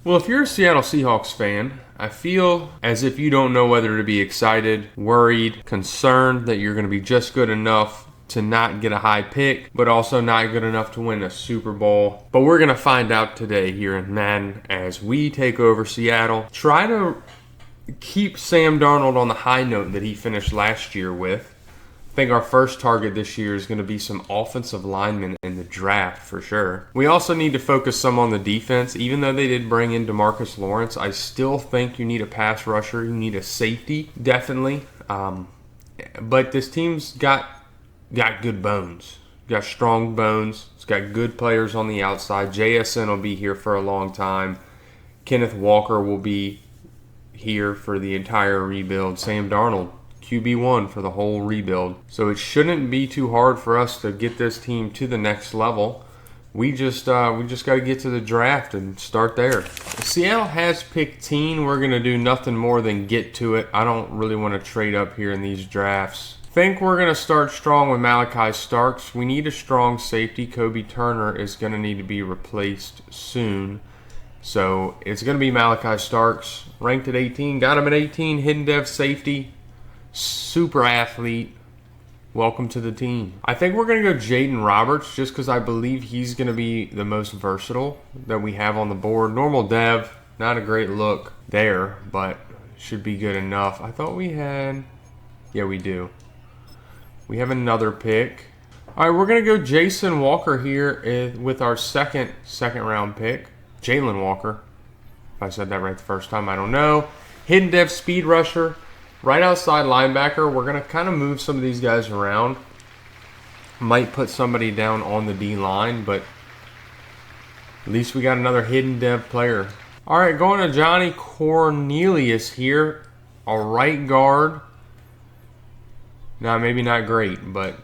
Well, if you're a Seattle Seahawks fan, I feel as if you don't know whether to be excited, worried, concerned that you're going to be just good enough to not get a high pick, but also not good enough to win a Super Bowl. But we're going to find out today here in Madden as we take over Seattle. Try to keep Sam Darnold on the high note that he finished last year with. I think our first target this year is going to be some offensive linemen in the draft for sure. We also need to focus some on the defense. Even though they did bring in DeMarcus Lawrence, I still think you need a pass rusher. You need a safety, definitely. But this team's got good bones. Got strong bones. It's got good players on the outside. JSN will be here for a long time. Kenneth Walker will be here for the entire rebuild. Sam Darnold, QB1 for the whole rebuild. So it shouldn't be too hard for us to get this team to the next level. We just got to get to the draft and start there. Seattle has picked teen. We're going to do nothing more than get to it. I don't really want to trade up here in these drafts. Think we're going to start strong with Malachi Starks. We need a strong safety. Kobe Turner is going to need to be replaced soon. So it's going to be Malachi Starks, ranked at 18. Got him at 18, hidden dev safety. Super athlete. Welcome to the team. I think we're going to go Jaden Roberts just because I believe he's going to be the most versatile that we have on the board. Normal dev, not a great look there, but should be good enough. I thought we had... Yeah, we do. We have another pick. All right, we're going to go Jason Walker here with our second round pick. Jalen Walker. If I said that right the first time, I don't know. Hidden dev speed rusher. Right outside linebacker, we're going to kind of move some of these guys around. Might put somebody down on the D-line, but at least we got another hidden dev player. All right, going to Johnny Cornelius here, a right guard. Now, maybe not great, but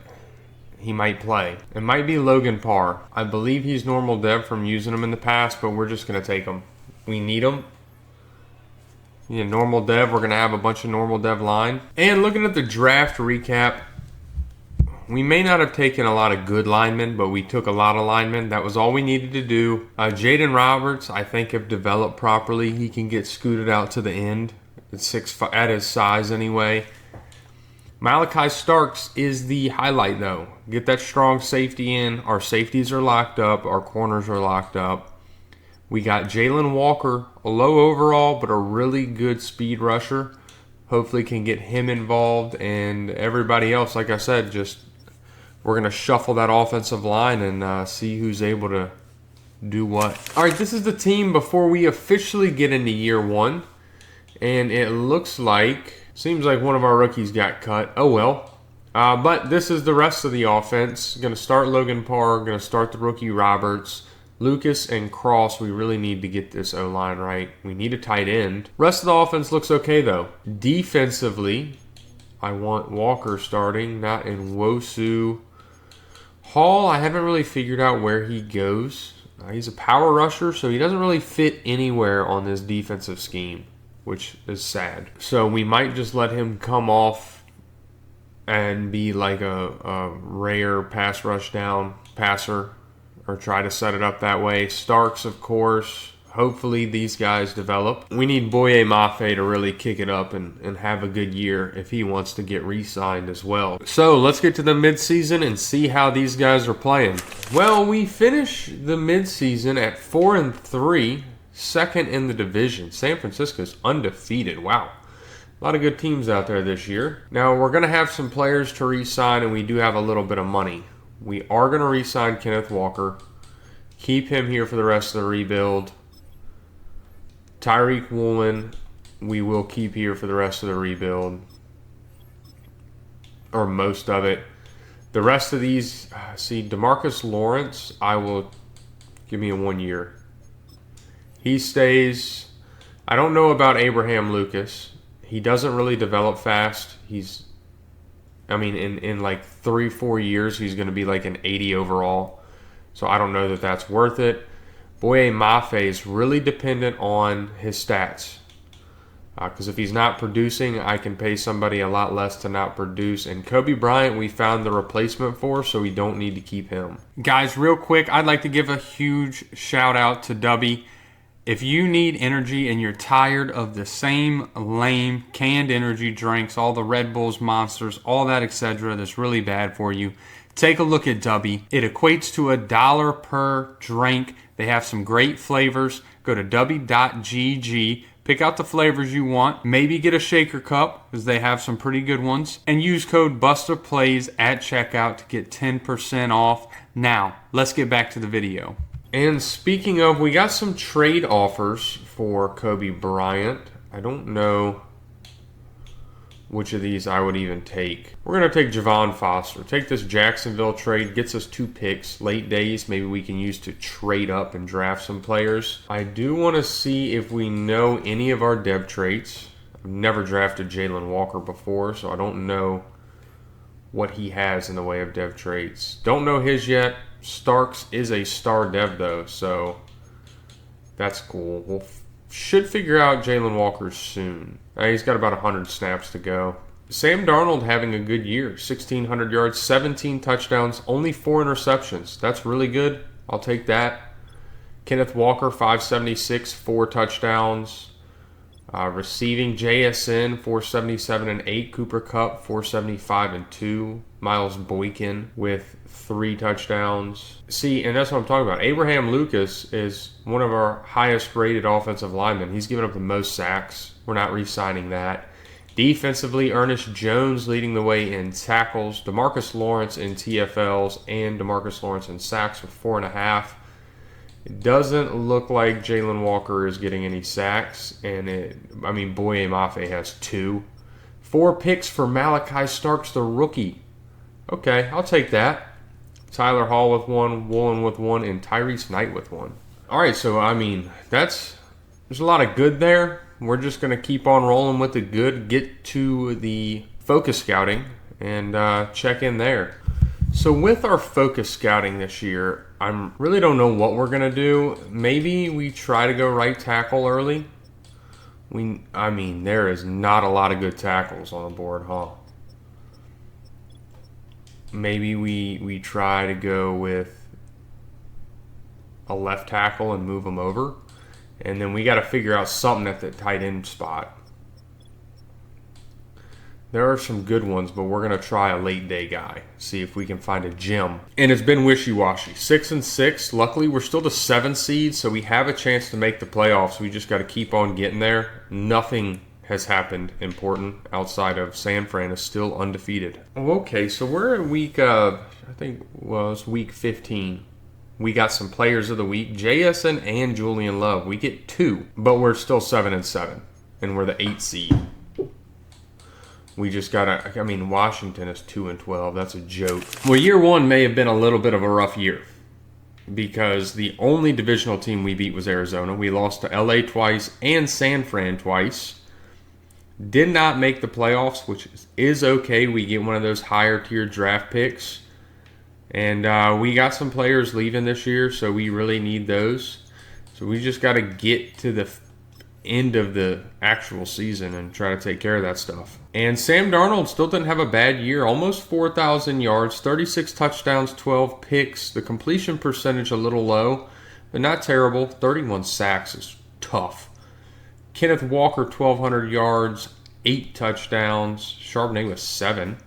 he might play. It might be Logan Parr. I believe he's normal dev from using him in the past, but we're just going to take him. We need him. Yeah, normal dev. We're going to have a bunch of normal dev line. And looking at the draft recap, we may not have taken a lot of good linemen, but we took a lot of linemen. That was all we needed to do. Jaden Roberts, I think, if developed properly, he can get scooted out to the end at 6'5", at his size anyway. Malachi Starks is the highlight, though. Get that strong safety in. Our safeties are locked up. Our corners are locked up. We got Jalen Walker, a low overall, but a really good speed rusher. Hopefully can get him involved. And everybody else, like I said, just we're going to shuffle that offensive line and see who's able to do what. All right, this is the team before we officially get into year one. And it looks like, seems like one of our rookies got cut. Oh, well. But this is the rest of the offense. Going to start Logan Parr. Going to start the rookie Roberts. Lucas and Cross, we really need to get this O-line right. We need a tight end. Rest of the offense looks okay, though. Defensively, I want Walker starting, not Nwosu. Hall, I haven't really figured out where he goes. He's a power rusher, so he doesn't really fit anywhere on this defensive scheme, which is sad. So we might just let him come off and be like a rare pass rush down passer, or try to set it up that way. Starks, of course. Hopefully these guys develop. We need Boye Mafe to really kick it up and have a good year if he wants to get re-signed as well. So let's get to the midseason and see how these guys are playing. Well, we finish the midseason at 4-3, second in the division. San Francisco's undefeated. Wow. A lot of good teams out there this year. Now, we're going to have some players to re-sign, and we do have a little bit of money. We are going to re-sign Kenneth Walker. Keep him here for the rest of the rebuild. Tyreek Woolen, we will keep here for the rest of the rebuild. Or most of it. The rest of these, see, DeMarcus Lawrence, I will give me a 1 year. He stays. I don't know about Abraham Lucas. He doesn't really develop fast. In like 3-4 years, he's going to be like an 80 overall. So I don't know that that's worth it. Boye Mafe is really dependent on his stats. Because if he's not producing, I can pay somebody a lot less to not produce. And Kobe Bryant, we found the replacement for, so we don't need to keep him. Guys, real quick, I'd like to give a huge shout out to Dubby. If you need energy and you're tired of the same lame canned energy drinks, all the Red Bulls, Monsters, all that etc. that's really bad for you, take a look at Dubby. It equates to $1 per drink. They have some great flavors. Go to dubby.gg. Pick out the flavors you want. Maybe get a shaker cup because they have some pretty good ones. And use code BusterPlays at checkout to get 10% off. Now, let's get back to the video. And speaking of, we got some trade offers for Kobe Bryant. I don't know which of these I would even take. We're going to take Javon Foster. Take this Jacksonville trade. Gets us 2 picks. Late days, maybe we can use to trade up and draft some players. I do want to see if we know any of our depth traits. I've never drafted Jalen Walker before, so I don't know what he has in the way of dev traits. Don't know his yet. Starks is a star dev though, so that's cool. We'll should figure out Jalen Walker soon. He's got about 100 snaps to go. Sam Darnold having a good year. 1,600 yards, 17 touchdowns, only 4 interceptions. That's really good. I'll take that. Kenneth Walker, 576, 4 touchdowns. Receiving JSN 477 and 8, Cooper Kupp 475 and 2, Miles Boykin with 3 touchdowns. See, and that's what I'm talking about. Abraham Lucas is one of our highest rated offensive linemen. He's given up the most sacks. We're not re-signing that. Defensively, Ernest Jones leading the way in tackles, DeMarcus Lawrence in TFLs, and DeMarcus Lawrence in sacks with 4.5. It doesn't look like Jalen Walker is getting any sacks, and Boye Mafe has 2. 4 picks for Malachi Starks, the rookie. Okay, I'll take that. Tyler Hall with 1, Woolen with 1, and Tyrese Knight with 1. All right, so there's a lot of good there. We're just going to keep on rolling with the good, get to the focus scouting, and check in there. So with our focus scouting this year, I really don't know what we're going to do. Maybe we try to go right tackle early. There is not a lot of good tackles on the board, huh? Maybe we try to go with a left tackle and move them over. And then we got to figure out something at the tight end spot. There are some good ones, but we're going to try a late day guy. See if we can find a gem. And it's been wishy-washy. 6-6. Luckily, we're still the 7th seed, so we have a chance to make the playoffs. We just got to keep on getting there. Nothing has happened important outside of San Fran is still undefeated. Okay, so we're at week, it's week 15. We got some players of the week. JSN and Julian Love. We get 2, but we're still 7-7, and we're the 8th seed. We just gotta, Washington is 2-12. That's a joke. Well, year 1 may have been a little bit of a rough year because the only divisional team we beat was Arizona. We lost to LA twice and San Fran twice. Did not make the playoffs, which is okay. We get one of those higher tier draft picks. And we got some players leaving this year, so we really need those. So we just got to get to the end of the actual season and try to take care of that stuff. And Sam Darnold still didn't have a bad year. Almost 4,000 yards, 36 touchdowns, 12 picks. The completion percentage a little low, but not terrible. 31 sacks is tough. Kenneth Walker, 1,200 yards, 8 touchdowns. Charbonnet with 7.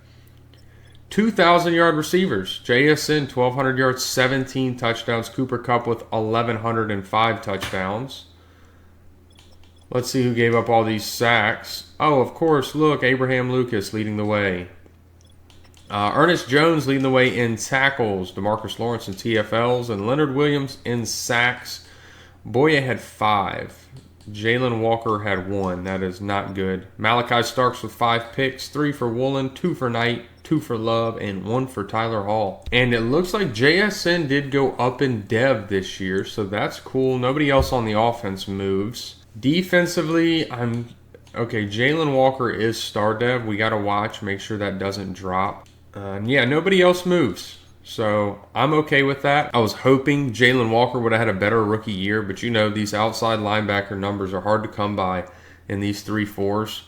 2,000-yard receivers. JSN, 1,200 yards, 17 touchdowns. Cooper Kupp with 1,105 touchdowns. Let's see who gave up all these sacks. Oh, of course, look, Abraham Lucas leading the way. Ernest Jones leading the way in tackles. DeMarcus Lawrence in TFLs. And Leonard Williams in sacks. Boye had 5. Jalen Walker had 1. That is not good. Malachi Starks with 5 picks. 3 for Woolen, 2 for Knight, 2 for Love, and 1 for Tyler Hall. And it looks like JSN did go up in dev this year, so that's cool. Nobody else on the offense moves. Defensively, Jalen Walker is star dev. We got to watch, make sure that doesn't drop. Nobody else moves. So I'm okay with that. I was hoping Jalen Walker would have had a better rookie year, but these outside linebacker numbers are hard to come by in these 3-4s.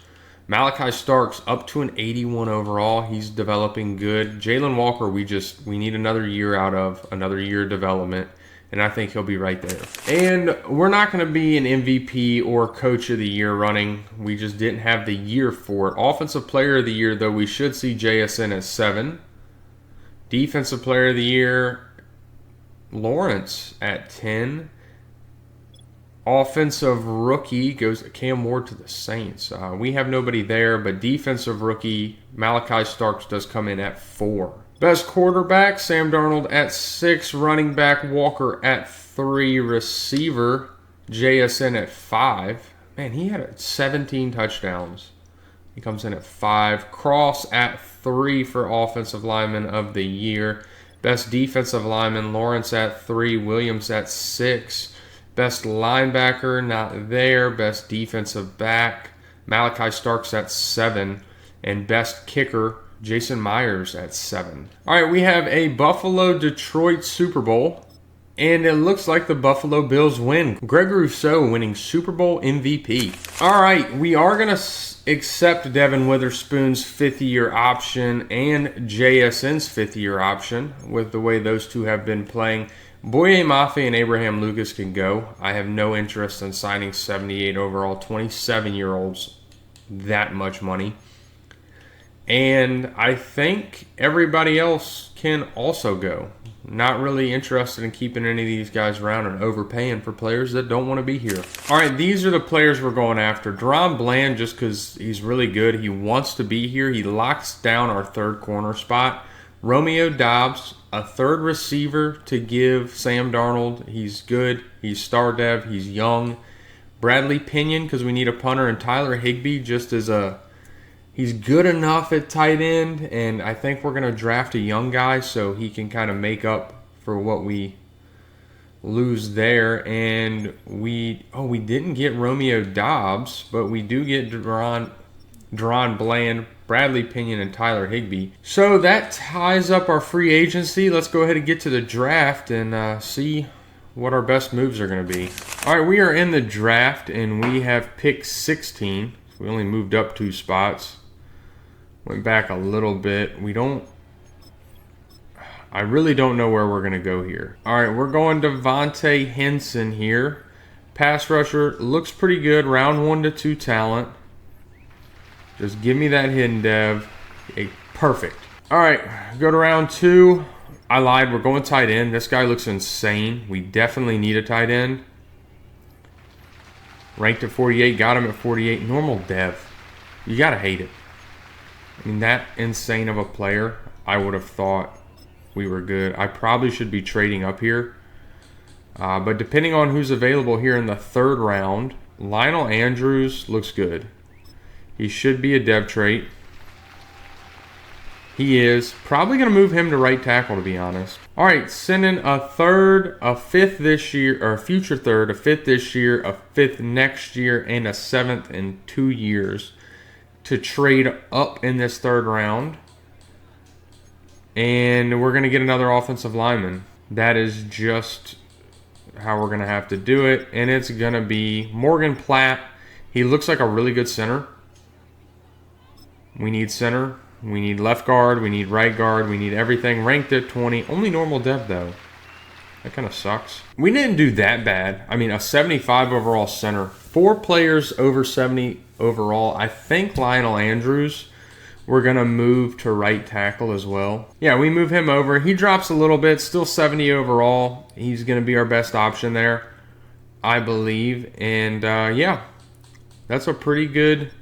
Malachi Starks up to an 81 overall. He's developing good. Jalen Walker, we need another year out of, another year of development. and I think he'll be right there. And we're not going to be an MVP or Coach of the Year running. We just didn't have the year for it. Offensive Player of the Year, though, we should see JSN at 7. Defensive Player of the Year, Lawrence at 10. Offensive Rookie goes Cam Ward to the Saints. We have nobody there, but Defensive Rookie, Malachi Starks does come in at 4. Best Quarterback, Sam Darnold at 6. Running Back, Walker at 3. Receiver, JSN at 5. Man, he had 17 touchdowns. He comes in at 5. Cross at 3 for Offensive Lineman of the Year. Best Defensive Lineman, Lawrence at 3. Williams at 6. Best linebacker, not there. Best defensive back, Malachi Starks at 7. And best kicker, Jason Myers at 7. All right, we have a Buffalo-Detroit Super Bowl. And it looks like the Buffalo Bills win. Greg Rousseau winning Super Bowl MVP. All right, we are going to accept Devin Witherspoon's 5th-year option and JSN's 5th-year option with the way those two have been playing. Boye Mafe and Abraham Lucas can go. I have no interest in signing 78 overall 27-year-olds that much money. And I think everybody else can also go. Not really interested in keeping any of these guys around and overpaying for players that don't want to be here. All right, these are the players we're going after. Deron Bland, just because he's really good. He wants to be here. He locks down our 3rd corner spot. Romeo Doubs, a 3rd receiver to give Sam Darnold. He's good. He's star dev. He's young. Bradley Pinion, because we need a punter. And Tyler Higbee, just as he's good enough at tight end. And I think we're going to draft a young guy so he can kind of make up for what we lose there. And we didn't get Romeo Doubs, but we do get Deron Bland, Bradley Pinion, and Tyler Higbee. So that ties up our free agency. Let's go ahead and get to the draft and see what our best moves are going to be. All right, we are in the draft, and we have pick 16. We only moved up 2 spots. Went back a little bit. I really don't know where we're going to go here. All right, we're going Devontae Henson here. Pass rusher, looks pretty good. Round 1 to 2 talent. Just give me that hidden dev. Perfect. All right, go to round 2. I lied. We're going tight end. This guy looks insane. We definitely need a tight end. Ranked at 48. Got him at 48. Normal dev. You got to hate it. I mean, that insane of a player, I would have thought we were good. I probably should be trading up here. But depending on who's available here in the 3rd round, Lionel Andrews looks good. He should be a dev trait. He is. Probably going to move him to right tackle, to be honest. All right, sending a 3rd, a 5th this year, or a future 3rd, a 5th this year, a 5th next year, and a 7th in 2 years to trade up in this 3rd round. And we're going to get another offensive lineman. That is just how we're going to have to do it. And it's going to be Morgan Platt. He looks like a really good center. We need center. We need left guard. We need right guard. We need everything. Ranked at 20. Only normal dev, though. That kind of sucks. We didn't do that bad. I mean, a 75 overall center. 4 players over 70 overall. I think Lionel Andrews, we're going to move to right tackle as well. Yeah, we move him over. He drops a little bit. Still 70 overall. He's going to be our best option there, I believe. And, yeah, that's a pretty good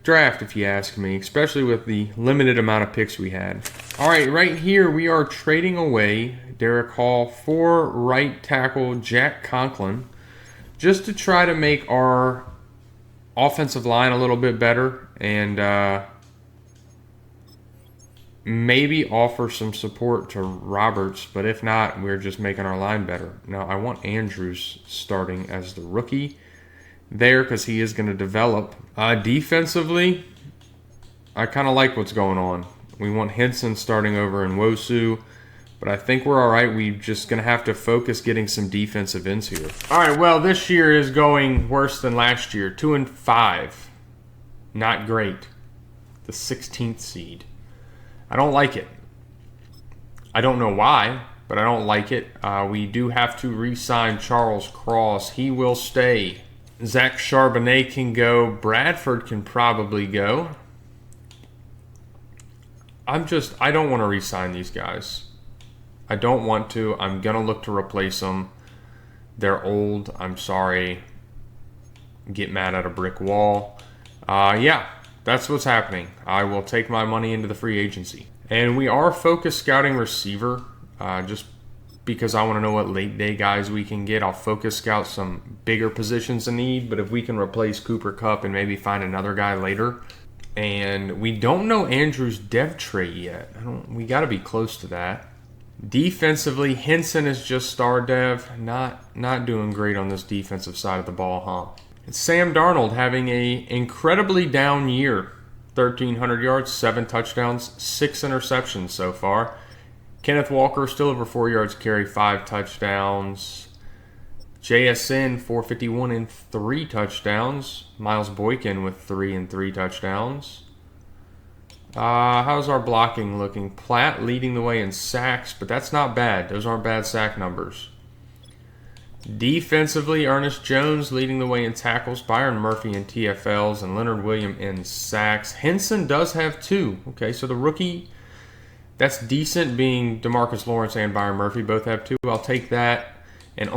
draft, if you ask me, especially with the limited amount of picks we had. All right, right here we are trading away Derek Hall for right tackle Jack Conklin just to try to make our offensive line a little bit better and maybe offer some support to Roberts, but if not, we're just making our line better. Now, I want Andrews starting as the rookie there because he is going to develop. Defensively, I kind of like what's going on. We want Henson starting over in Wosu, but I think we're all right. We're just going to have to focus getting some defensive ends here. All right, well, this year is going worse than last year. 2-5. Not great. The 16th seed. I don't like it. I don't know why. but I don't like it. We do have to re-sign Charles Cross. He will stay. Zach Charbonnet can go. Bradford can probably go. I don't want to re-sign these guys. I don't want to. I'm going to look to replace them. They're old. I'm sorry. Get mad at a brick wall. Yeah, that's what's happening. I will take my money into the free agency. And we are focus scouting receiver, just because I want to know what late day guys we can get. I'll focus scout some bigger positions in need, but if we can replace Cooper Kupp and maybe find another guy later. And we don't know Andrew's dev trait yet. We got to be close to that. Defensively, Henson is just star dev. Not doing great on this defensive side of the ball, huh? It's Sam Darnold having a incredibly down year. 1,300 yards, 7 touchdowns, 6 interceptions so far. Kenneth Walker still over 4 yards carry, 5 touchdowns. JSN 451 and 3 touchdowns. Miles Boykin with 3 and 3 touchdowns. How's our blocking looking? Platt leading the way in sacks, but that's not bad. Those aren't bad sack numbers. Defensively, Ernest Jones leading the way in tackles, Byron Murphy in TFLs, and Leonard Williams in sacks. Henson does have 2. Okay, so the rookie, that's decent, being DeMarcus Lawrence and Byron Murphy both have 2. I'll take that. And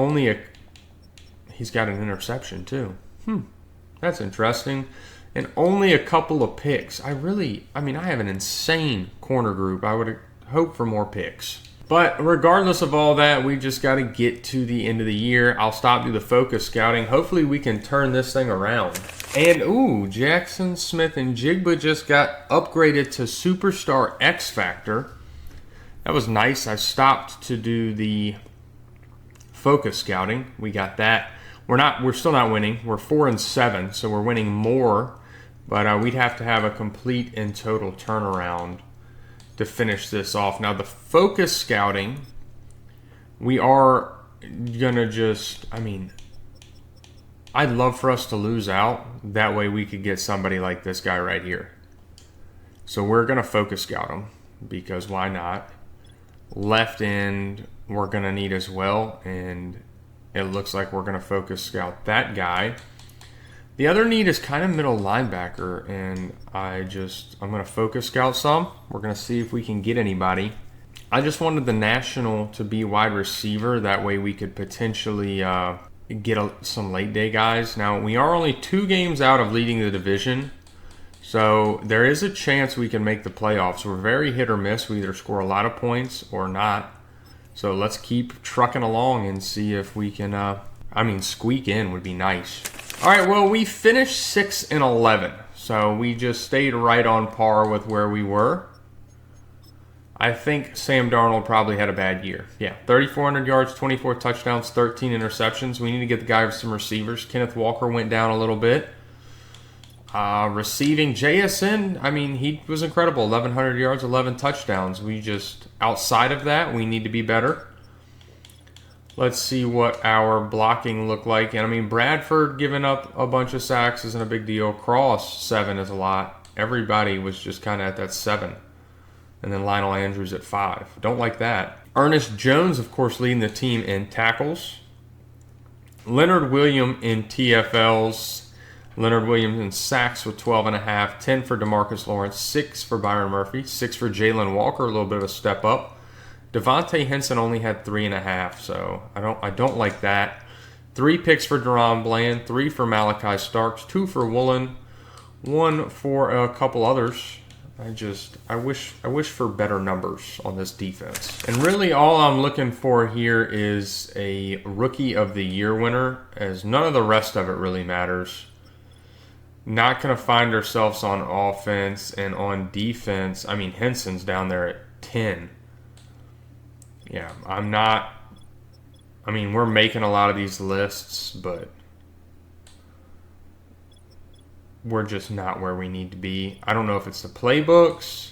he's got an interception too. That's interesting. And only a couple of picks. I have an insane corner group. I would hope for more picks. But regardless of all that, we just got to get to the end of the year. I'll stop do the focus scouting. Hopefully we can turn this thing around. And Jackson Smith and Jigba just got upgraded to Superstar X Factor. That was nice. I stopped to do the focus scouting. We got that. We're still not winning. We're 4-7, so we're winning more. But we'd have to have a complete and total turnaround to finish this off. Now, the focus scouting, we are going to I'd love for us to lose out. That way we could get somebody like this guy right here. So we're going to focus scout him, because why not? Left end, we're going to need as well. And it looks like we're going to focus scout that guy. The other need is kind of middle linebacker, and I'm going to focus scout some. We're going to see if we can get anybody. I just wanted the national to be wide receiver. That way we could potentially get some late day guys. Now, we are only 2 games out of leading the division, so there is a chance we can make the playoffs. We're very hit or miss. We either score a lot of points or not. So let's keep trucking along and see if we can, squeak in would be nice. All right, well, we finished 6-11, so we just stayed right on par with where we were. I think Sam Darnold probably had a bad year. Yeah, 3,400 yards, 24 touchdowns, 13 interceptions. We need to get the guy with some receivers. Kenneth Walker went down a little bit. Receiving, JSN, he was incredible. 1,100 yards, 11 touchdowns. Outside of that, we need to be better. Let's see what our blocking looked like. And Bradford giving up a bunch of sacks isn't a big deal. Cross, 7 is a lot. Everybody was just kind of at that 7. And then Lionel Andrews at 5. Don't like that. Ernest Jones, of course, leading the team in tackles. Leonard Williams in TFLs. Leonard Williams in sacks with 12.5. 10 for DeMarcus Lawrence. 6 for Byron Murphy. 6 for Jalen Walker, a little bit of a step up. Devontae Henson only had 3.5, so I don't like that. 3 picks for Deron Bland, 3 for Malachi Starks, 2 for Woolen, 1 for a couple others. I wish for better numbers on this defense. And really all I'm looking for here is a Rookie of the Year winner, as none of the rest of it really matters. Not going to find ourselves on offense, and on defense, Henson's down there at 10. Yeah, we're making a lot of these lists, but we're just not where we need to be. I don't know if it's the playbooks.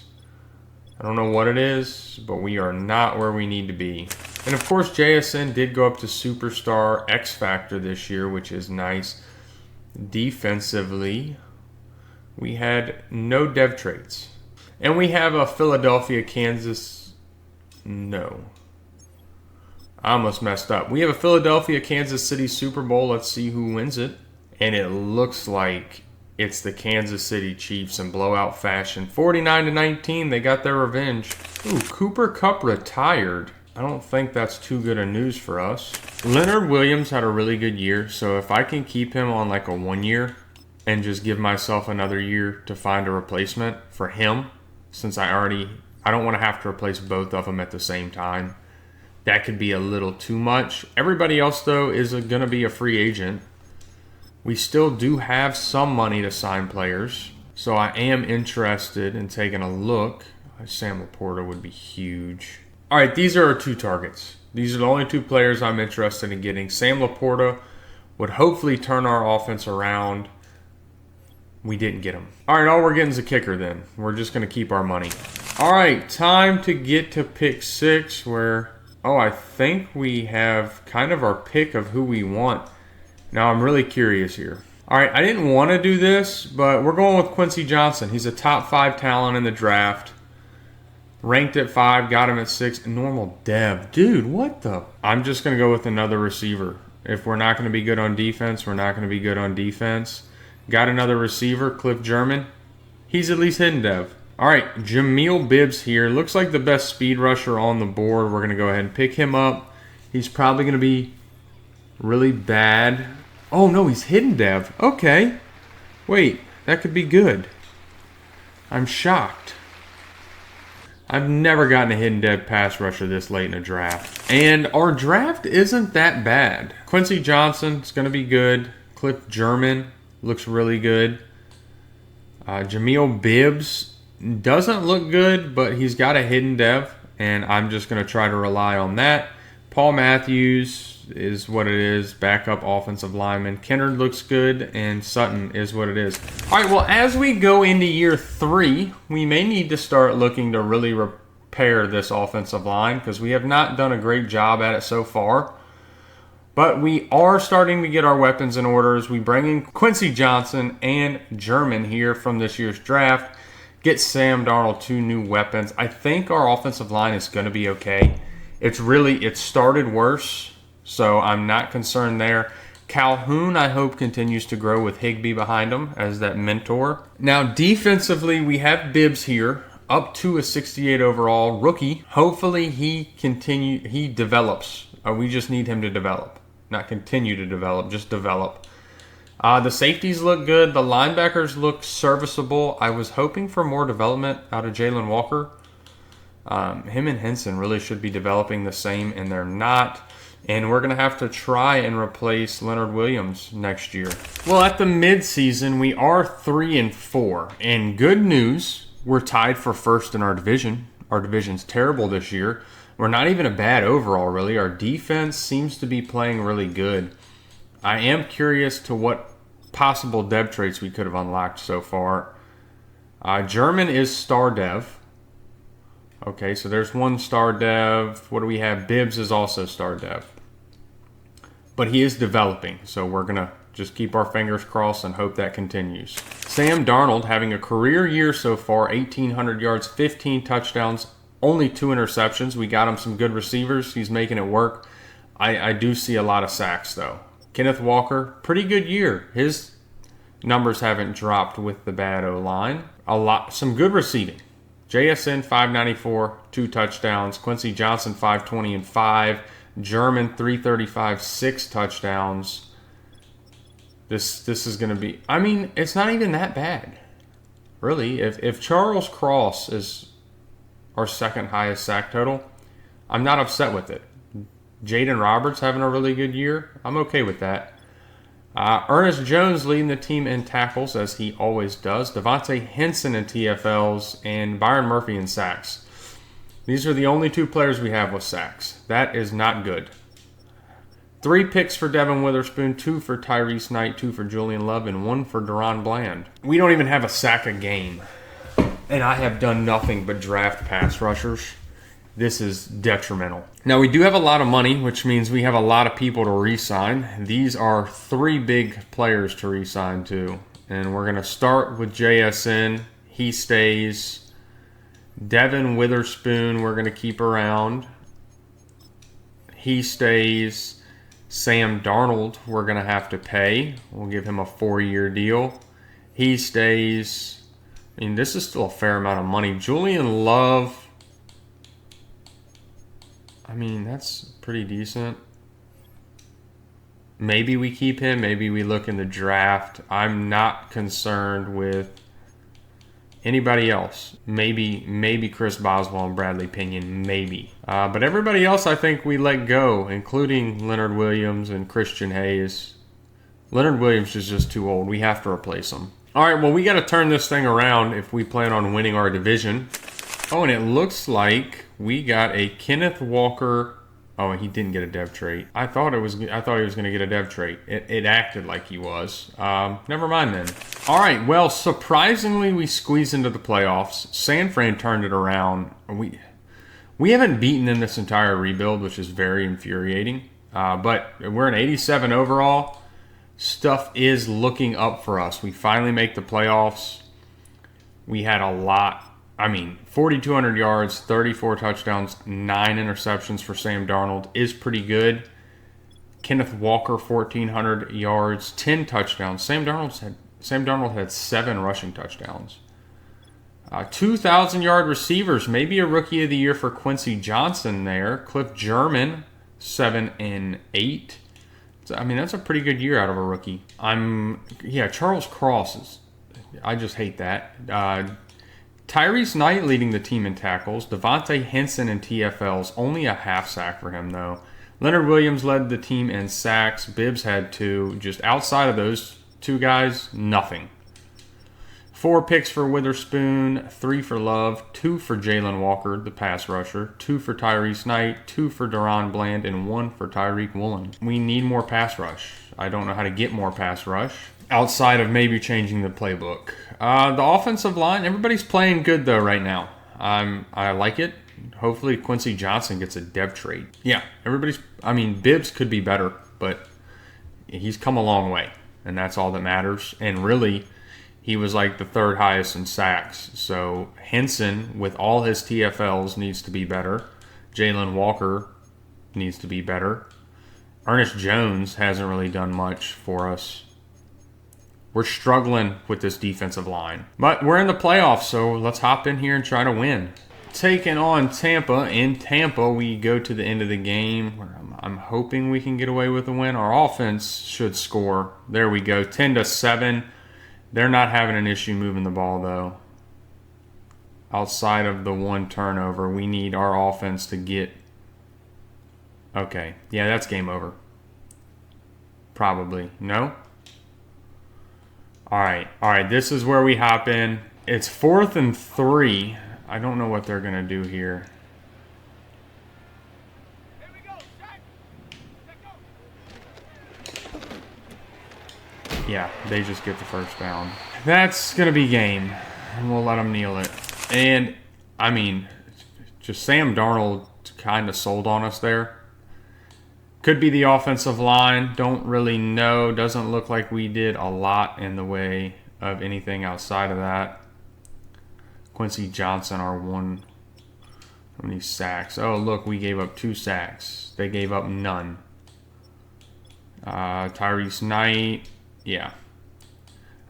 I don't know what it is, but we are not where we need to be. And of course, JSN did go up to Superstar X Factor this year, which is nice. Defensively, we had no dev traits. And we have a Philadelphia, Kansas. No. I almost messed up. We have a Philadelphia-Kansas City Super Bowl. Let's see who wins it. And it looks like it's the Kansas City Chiefs in blowout fashion. 49-19, they got their revenge. Ooh, Cooper Kupp retired. I don't think that's too good of news for us. Leonard Williams had a really good year, so if I can keep him on like a 1 year and just give myself another year to find a replacement for him, since I don't want to have to replace both of them at the same time. That could be a little too much. Everybody else, though, is going to be a free agent. We still do have some money to sign players, so I am interested in taking a look. Sam Laporta would be huge. All right, these are our 2 targets. These are the only 2 players I'm interested in getting. Sam Laporta would hopefully turn our offense around. We didn't get him. All right, all we're getting is a kicker then. We're just going to keep our money. All right, time to get to pick 6 where, I think we have kind of our pick of who we want. Now, I'm really curious here. All right, I didn't want to do this, but we're going with Quincy Johnson. He's a top 5 talent in the draft. Ranked at 5, got him at 6. Normal dev. Dude, what the? I'm just going to go with another receiver. If we're not going to be good on defense, we're not going to be good on defense. Got another receiver, Cliff German. He's at least hidden dev. All right, Jameel Bibbs here. Looks like the best speed rusher on the board. We're going to go ahead and pick him up. He's probably going to be really bad. Oh, no, he's hidden dev. Okay. Wait, that could be good. I'm shocked. I've never gotten a hidden dev pass rusher this late in a draft. And our draft isn't that bad. Quincy Johnson is going to be good. Cliff German looks really good. Jameel Bibbs doesn't look good, but he's got a hidden dev, and I'm just going to try to rely on that. Paul Matthews is what it is, backup offensive lineman. Kennard looks good, and Sutton is what it is. All right, well, as we go into year 3, we may need to start looking to really repair this offensive line because we have not done a great job at it so far. But we are starting to get our weapons in order as we bring in Quincy Johnson and German here from this year's draft. Get Sam Darnold 2 new weapons. I think our offensive line is going to be okay. It started worse, so I'm not concerned there. Calhoun, I hope, continues to grow with Higbee behind him as that mentor. Now, defensively, we have Bibbs here, up to a 68 overall rookie. Hopefully, he develops. We just need him to develop. Not continue to develop, just develop. The safeties look good. The linebackers look serviceable. I was hoping for more development out of Jalen Walker. Him and Henson really should be developing the same, and they're not. And we're going to have to try and replace Leonard Williams next year. Well, at the midseason, we are 3-4. And good news, we're tied for first in our division. Our division's terrible this year. We're not even a bad overall, really. Our defense seems to be playing really good. I am curious to what possible dev traits we could have unlocked so far. German is star dev. Okay, so there's 1 star dev. What do we have? Bibbs is also star dev. But he is developing, so we're going to just keep our fingers crossed and hope that continues. Sam Darnold having a career year so far, 1,800 yards, 15 touchdowns, only 2 interceptions. We got him some good receivers. He's making it work. I do see a lot of sacks, though. Kenneth Walker, pretty good year. His numbers haven't dropped with the bad O-line. Some good receiving. JSN 594, 2 touchdowns. Quincy Johnson 520 and 5. German 335, 6 touchdowns. This is going to be, I mean, it's not even that bad. Really, if Charles Cross is our second highest sack total, I'm not upset with it. Jaden Roberts having a really good year. I'm okay with that. Ernest Jones leading the team in tackles, as he always does. Devontae Henson in TFLs, and Byron Murphy in sacks. These are the only 2 players we have with sacks. That is not good. 3 picks for Devin Witherspoon, 2 for Tyrese Knight, 2 for Julian Love, and 1 for Deron Bland. We don't even have a sack a game. And I have done nothing but draft pass rushers. This is detrimental. Now, we do have a lot of money, which means we have a lot of people to re-sign. These are 3 big players to re-sign to. And we're going to start with JSN. He stays. Devin Witherspoon, we're going to keep around. He stays. Sam Darnold, we're going to have to pay. We'll give him a 4-year deal. He stays. I mean, this is still a fair amount of money. Julian Love, I mean, that's pretty decent. Maybe we keep him. Maybe we look in the draft. I'm not concerned with anybody else. Maybe Chris Boswell and Bradley Pinion. Maybe. But everybody else I think we let go, including Leonard Williams and Christian Hayes. Leonard Williams is just too old. We have to replace him. All right, well, we got to turn this thing around if we plan on winning our division. Oh, and it looks like we got a Kenneth Walker. Oh, he didn't get a dev trait. I thought he was going to get a dev trait. It acted like he was. Never mind then. All right. Well, surprisingly, we squeezed into the playoffs. San Fran turned it around. We haven't beaten in this entire rebuild, which is very infuriating. But we're an 87 overall. Stuff is looking up for us. We finally make the playoffs. We had a lot. 4,200 yards, 34 touchdowns, 9 interceptions for Sam Darnold is pretty good. Kenneth Walker, 1,400 yards, 10 touchdowns. Sam Darnold had 7 rushing touchdowns. 2,000-yard receivers, maybe a rookie of the year for Quincy Johnson there. Cliff German, 7 and 8. That's a pretty good year out of a rookie. Charles Cross is. I just hate that. Tyrese Knight leading the team in tackles. Devontae Henson in TFLs. Only a half sack for him, though. Leonard Williams led the team in sacks. Bibbs had 2. Just outside of those 2 guys, nothing. 4 picks for Witherspoon, 3 for Love, 2 for Jalen Walker, the pass rusher, 2 for Tyrese Knight, 2 for Deron Bland, and 1 for Tyreek Woolen. We need more pass rush. I don't know how to get more pass rush outside of maybe changing the playbook. The offensive line, everybody's playing good though right now. I like it. Hopefully Quincy Johnson gets a dev trait. Yeah, Bibbs could be better, but he's come a long way, and that's all that matters. And really, he was like the 3rd highest in sacks. So Henson, with all his TFLs, needs to be better. Jalen Walker needs to be better. Ernest Jones hasn't really done much for us. We're struggling with this defensive line. But we're in the playoffs, so let's hop in here and try to win. Taking on Tampa. In Tampa, we go to the end of the game. I'm hoping we can get away with a win. Our offense should score. There we go, 10-7. They're not having an issue moving the ball, though. Outside of the 1 turnover, we need our offense to get... Okay, yeah, that's game over. Probably. No? All right, this is where we hop in. It's 4th and 3. I don't know what they're going to do here. Here we go. Yeah, they just get the first down. That's going to be game, and we'll let them kneel it. And, just Sam Darnold kind of sold on us there. Could be the offensive line. Don't really know. Doesn't look like we did a lot in the way of anything outside of that. Quincy Johnson, our 1. How many sacks? Oh, look, we gave up 2 sacks. They gave up none. Tyrese Knight. Yeah.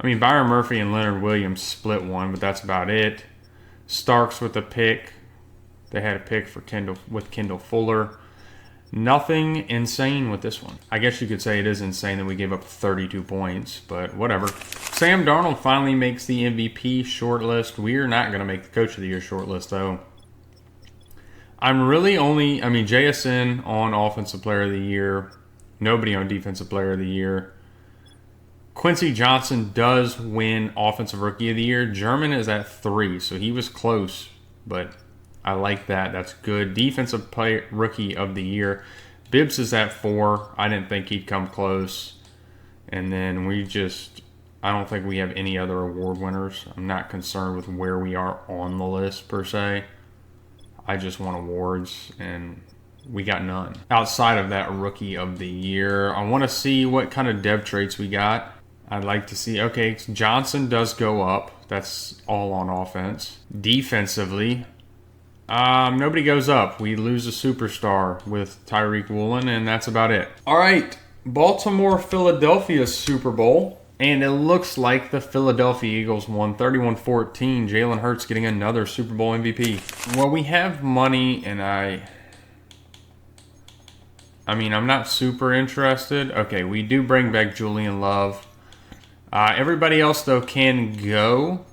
Byron Murphy and Leonard Williams split 1, but that's about it. Starks with a pick. They had a pick for Kendall Fuller. Nothing insane with this one. I guess you could say it is insane that we gave up 32 points, but whatever. Sam Darnold finally makes the MVP shortlist. We're not going to make the Coach of the Year shortlist, though. I'm really only... JSN on Offensive Player of the Year. Nobody on Defensive Player of the Year. Quincy Johnson does win Offensive Rookie of the Year. German is at 3, so he was close, but... I like that. That's good. Defensive Rookie of the Year. Bibbs is at 4. I didn't think he'd come close. And then I don't think we have any other award winners. I'm not concerned with where we are on the list, per se. I just want awards, and we got none. Outside of that Rookie of the Year, I want to see what kind of dev traits we got. I'd like to see, okay, Johnson does go up. That's all on offense. Defensively... Nobody goes up. We lose a superstar with Tyreek Woolen, and that's about it. All right, Baltimore-Philadelphia Super Bowl. And it looks like the Philadelphia Eagles won 31-14. Jalen Hurts getting another Super Bowl MVP. Well, we have money, and I'm not super interested. Okay, we do bring back Julian Love. Everybody else, though, can go.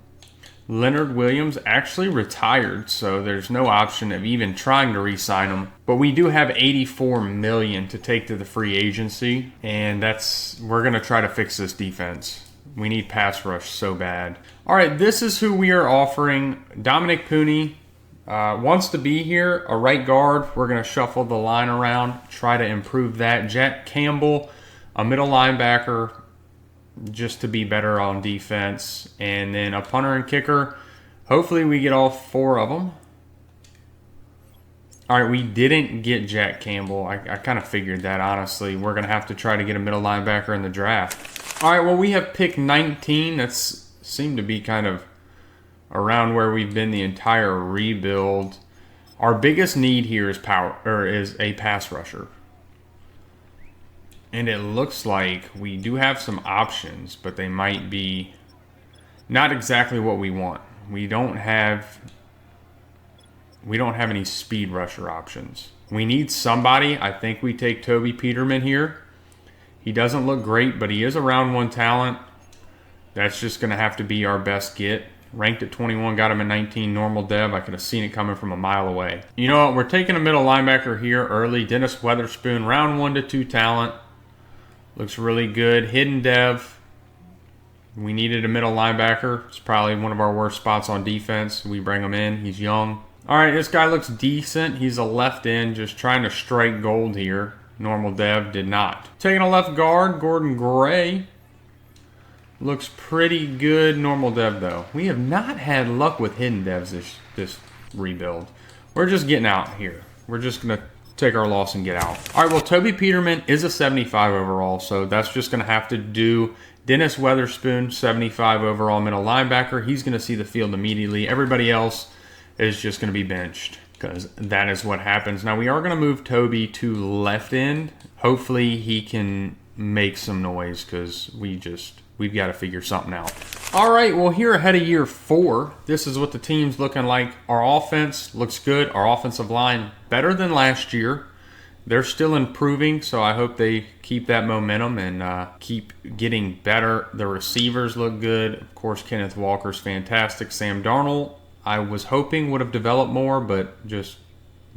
Leonard Williams actually retired, so there's no option of even trying to re-sign him. But we do have $84 million to take to the free agency, and we're going to try to fix this defense. We need pass rush so bad. All right, this is who we are offering. Dominic Pooney wants to be here, a right guard. We're going to shuffle the line around, try to improve that. Jack Campbell, a middle linebacker, just to be better on defense. And then a punter and kicker. Hopefully we get all 4 of them. All right, we didn't get Jack Campbell. I kind of figured that, honestly. We're going to have to try to get a middle linebacker in the draft. All right, well, we have pick 19. That's seemed to be kind of around where we've been the entire rebuild. Our biggest need here is is a pass rusher. And it looks like we do have some options, but they might be not exactly what we want. We don't have any speed rusher options. We need somebody. I think we take Toby Peterman here. He doesn't look great, but he is a round 1 talent. That's just going to have to be our best get. Ranked at 21, got him at 19, normal dev. I could have seen it coming from a mile away. You know what? We're taking a middle linebacker here early. Dennis Weatherspoon, round 1 to 2 talent. Looks really good. Hidden dev. We needed a middle linebacker. It's probably one of our worst spots on defense. We bring him in. He's young. All right, this guy looks decent. He's a left end, just trying to strike gold here. Normal dev did not. Taking a left guard, Gordon Gray. Looks pretty good. Normal dev, though. We have not had luck with hidden devs this rebuild. We're just getting out here. We're just going to take our loss and get out. All right, well, Toby Peterman is a 75 overall, so that's just going to have to do. Dennis Weatherspoon, 75 overall middle linebacker. He's going to see the field immediately. Everybody else is just going to be benched because that is what happens. Now, we are going to move Toby to left end. Hopefully, he can make some noise because we've got to figure something out. All right, well, here ahead of year 4, this is what the team's looking like. Our offense looks good. Our offensive line better than last year. They're still improving, so I hope they keep that momentum and keep getting better. The receivers look good. Of course, Kenneth Walker's fantastic. Sam Darnold, I was hoping would have developed more, but just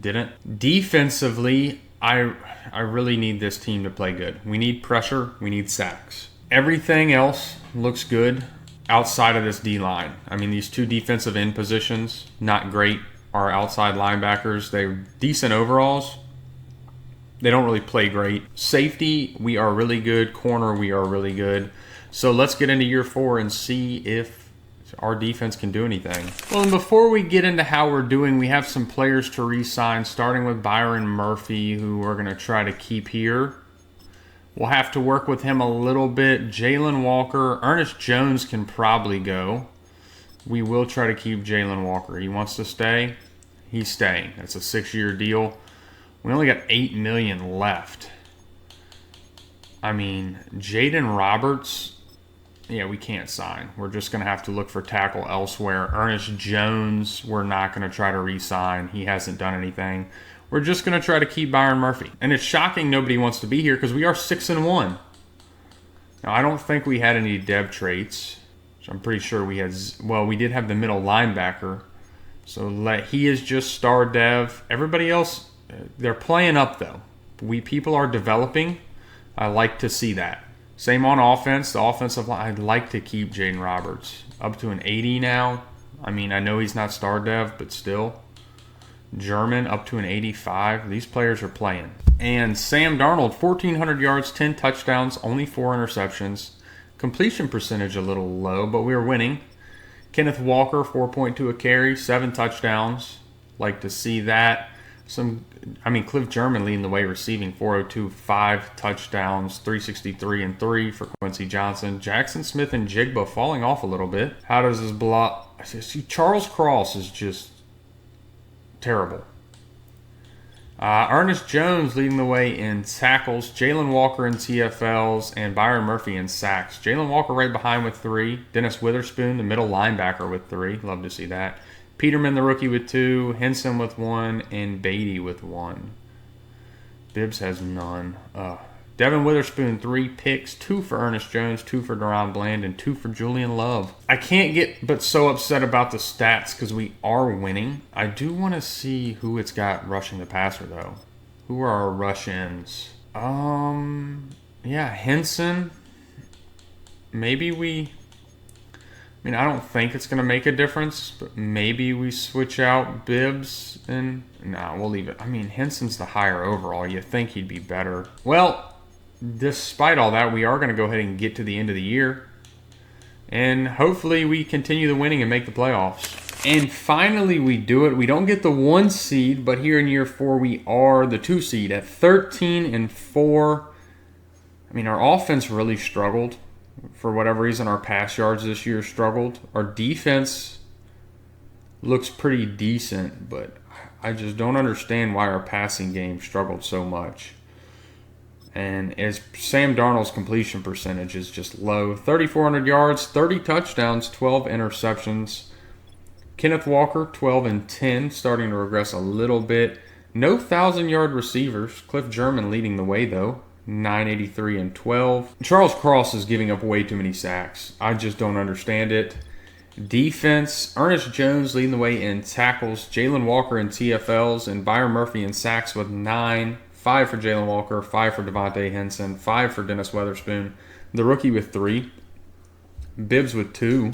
didn't. Defensively, I really need this team to play good. We need pressure. We need sacks. Everything else looks good outside of this D-line. I mean, these 2 defensive end positions, not great. Our outside linebackers, they're decent overalls. They don't really play great. Safety, we are really good. Corner, we are really good. So let's get into year 4 and see if our defense can do anything. Well, and before we get into how we're doing, we have some players to re-sign, starting with Byron Murphy, who we're going to try to keep here. We'll have to work with him a little bit. Jalen Walker. Ernest Jones can probably go. We will try to keep Jalen Walker. He wants to stay. He's staying. That's a 6-year deal. We only got $8 million left. I mean, Jaden Roberts, yeah, we can't sign. We're just going to have to look for tackle elsewhere. Ernest Jones, we're not going to try to re-sign. He hasn't done anything. We're just going to try to keep Byron Murphy. And it's shocking nobody wants to be here because we are 6-1. Now, I don't think we had any dev traits. So I'm pretty sure we had... Well, we did have the middle linebacker. So he is just star dev. Everybody else, they're playing up, though. People are developing. I like to see that. Same on offense. The offensive line, I'd like to keep Jaden Roberts. Up to an 80 now. I mean, I know he's not star dev, but still... German up to an 85. These players are playing. And Sam Darnold, 1,400 yards, 10 touchdowns, only 4 interceptions. Completion percentage a little low, but we are winning. Kenneth Walker, 4.2 a carry, 7 touchdowns. Like to see that. Cliff German leading the way receiving, 402, 5 touchdowns, 363 and 3 for Quincy Johnson. Jackson Smith and Jigba falling off a little bit. How does this block? See, Charles Cross is just Terrible. Ernest Jones leading the way in tackles, Jalen Walker in TFLs, and Byron Murphy in sacks. Jalen Walker right behind with 3. Dennis Witherspoon, the middle linebacker, with 3. Love to see that. Peterman, the rookie, with 2. Henson with 1. And Beatty with 1. Bibbs has none. Devin Witherspoon, 3 picks, 2 for Ernest Jones, 2 for Deron Bland, and 2 for Julian Love. I can't get but so upset about the stats because we are winning. I do want to see who it's got rushing the passer, though. Who are our rush-ins? Yeah, Henson. Maybe we... I mean, I don't think it's going to make a difference, but maybe we switch out Bibbs and... No, we'll leave it. I mean, Henson's the higher overall. You think he'd be better. Well... Despite all that, we are going to go ahead and get to the end of the year. And hopefully we continue the winning and make the playoffs. And finally we do it. We don't get the 1 seed, but here in year 4 we are the 2 seed at 13-4. I mean, our offense really struggled. For whatever reason, our pass yards this year struggled. Our defense looks pretty decent, but I just don't understand why our passing game struggled so much. And as Sam Darnold's completion percentage is just low. 3,400 yards, 30 touchdowns, 12 interceptions. Kenneth Walker, 12-10, starting to regress a little bit. No 1,000-yard receivers. Cliff German leading the way, though. 983 and 12. Charles Cross is giving up way too many sacks. I just don't understand it. Defense, Ernest Jones leading the way in tackles. Jalen Walker in TFLs, and Byron Murphy in sacks with 9. 5 for Jalen Walker, 5 for Devontae Henson, 5 for Dennis Witherspoon. The rookie with 3. Bibbs with 2.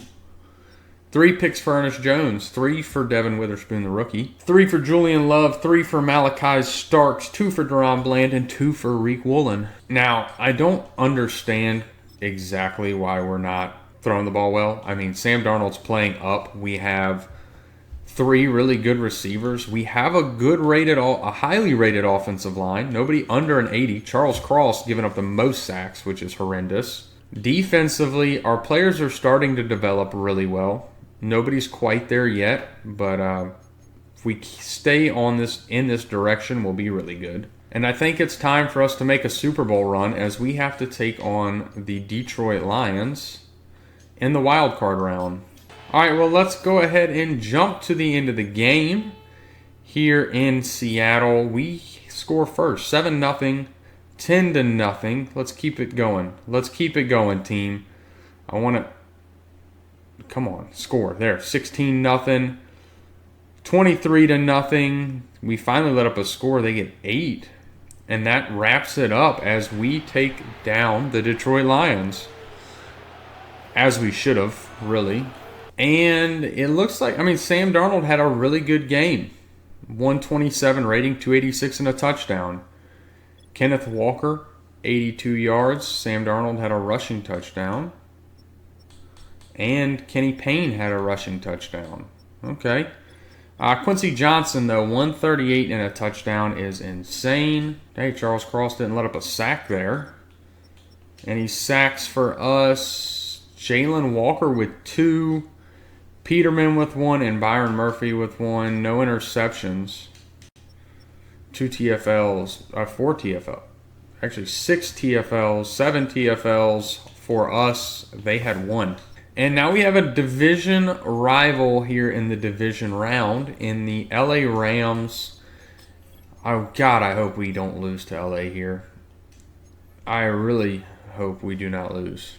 3 picks for Ernest Jones, 3 for Devin Witherspoon, the rookie. 3 for Julian Love, 3 for Malachi Starks, 2 for Deron Bland, and 2 for Reek Woolen. Now, I don't understand exactly why we're not throwing the ball well. I mean, Sam Darnold's playing up. We have 3 really good receivers. We have a highly rated offensive line. Nobody under an 80. Charles Cross giving up the most sacks, which is horrendous. Defensively, our players are starting to develop really well. Nobody's quite there yet, but if we stay in this direction, we'll be really good. And I think it's time for us to make a Super Bowl run, as we have to take on the Detroit Lions in the wild card round. All right, well, let's go ahead and jump to the end of the game here in Seattle. We score first, 7-0, 10-0. Let's keep it going. Let's keep it going, team. I want to... Come on, score. There, 16-0, 23-0. We finally let up a score. They get 8. And that wraps it up as we take down the Detroit Lions. As we should have, really. And it looks like, Sam Darnold had a really good game. 127 rating, 286 and a touchdown. Kenneth Walker, 82 yards. Sam Darnold had a rushing touchdown. And Kenny Payne had a rushing touchdown. Okay. Quincy Johnson, though, 138 and a touchdown is insane. Hey, Charles Cross didn't let up a sack there. And he sacks for us. Jalen Walker with 2. Peterman with 1 and Byron Murphy with 1. No interceptions. 2 TFLs. 4 TFL. Actually, 6 TFLs. 7 TFLs for us. They had 1. And now we have a division rival here in the division round in the LA Rams. Oh, God, I hope we don't lose to LA here. I really hope we do not lose.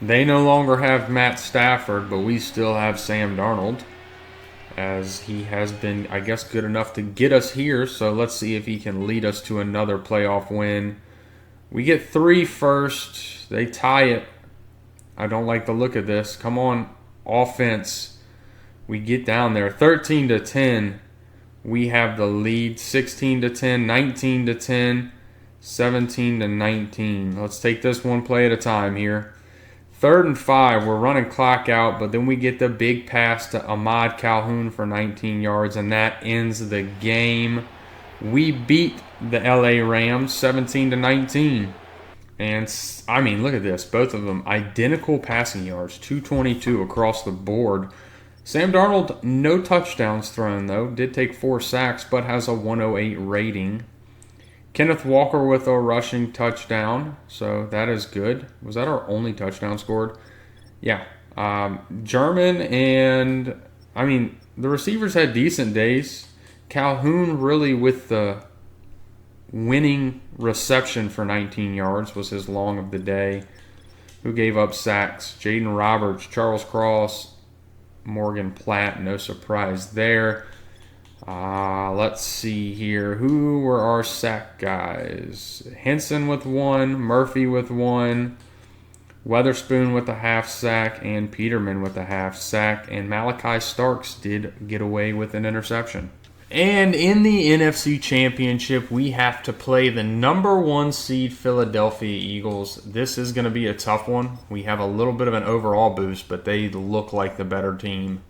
They no longer have Matt Stafford, but we still have Sam Darnold, as he has been, I guess, good enough to get us here. So let's see if he can lead us to another playoff win. We get 3 first. They tie it. I don't like the look of this. Come on, offense. We get down there. 13-10. We have the lead. 16-10, 19-10, 17-19. Let's take this one play at a time here. 3rd and 5. We're running clock out, but then we get the big pass to Ahmad Calhoun for 19 yards, and that ends the game. We beat the LA Rams 17-19. And, look at this. Both of them identical passing yards, 222 across the board. Sam Darnold, no touchdowns thrown, though. Did take 4 sacks, but has a 108 rating. Kenneth Walker with a rushing touchdown, so that is good. Was that our only touchdown scored? Yeah. German and, I mean, the receivers had decent days. Calhoun really with the winning reception for 19 yards was his long of the day. Who gave up sacks? Jaden Roberts, Charles Cross, Morgan Platt, no surprise there. Let's see here. Who were our sack guys? Henson with 1, Murphy with 1, Weatherspoon with a half sack, and Peterman with a half sack. And Malachi Starks did get away with an interception. And in the NFC Championship, we have to play the number 1 seed Philadelphia Eagles. This is going to be a tough one. We have a little bit of an overall boost, but they look like the better team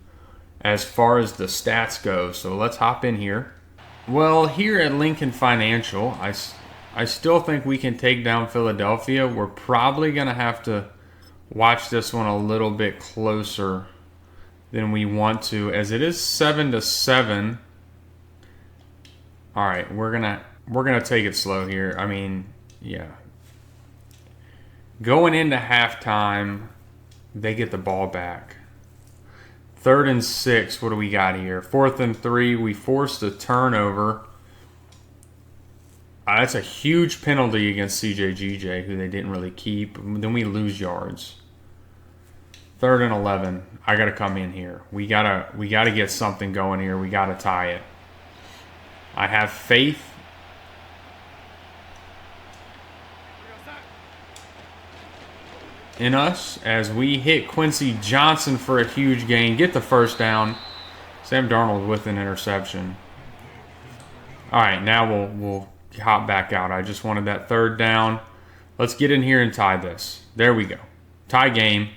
as far as the stats go. So let's hop in here. Well, here at Lincoln Financial, I still think we can take down Philadelphia. We're probably going to have to watch this one a little bit closer than we want to, as it is 7-7. All right, we're gonna take it slow here. I mean, yeah. Going into halftime, they get the ball back. 3rd and 6. What do we got here? 4th and 3. We forced a turnover. That's a huge penalty against CJGJ, who they didn't really keep. Then we lose yards. 3rd and 11. I gotta come in here. We gotta get something going here. We gotta tie it. I have faith. In us as we hit Quincy Johnson for a huge gain. Get the first down. Sam Darnold with an interception. All right, now we'll hop back out. I just wanted that 3rd down. Let's get in here and tie this. There we go. Tie game.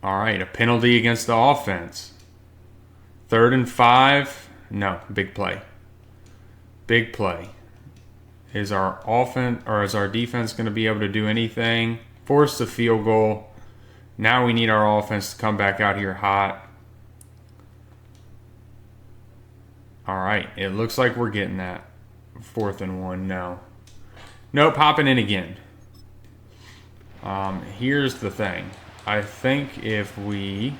All right, a penalty against the offense. 3rd and 5. No, big play. Big play. Is our offense or is our defense going to be able to do anything? Force the field goal. Now we need our offense to come back out here hot. All right, it looks like we're getting that. 4th and 1. No. Nope, hopping in again. Here's the thing. I think if we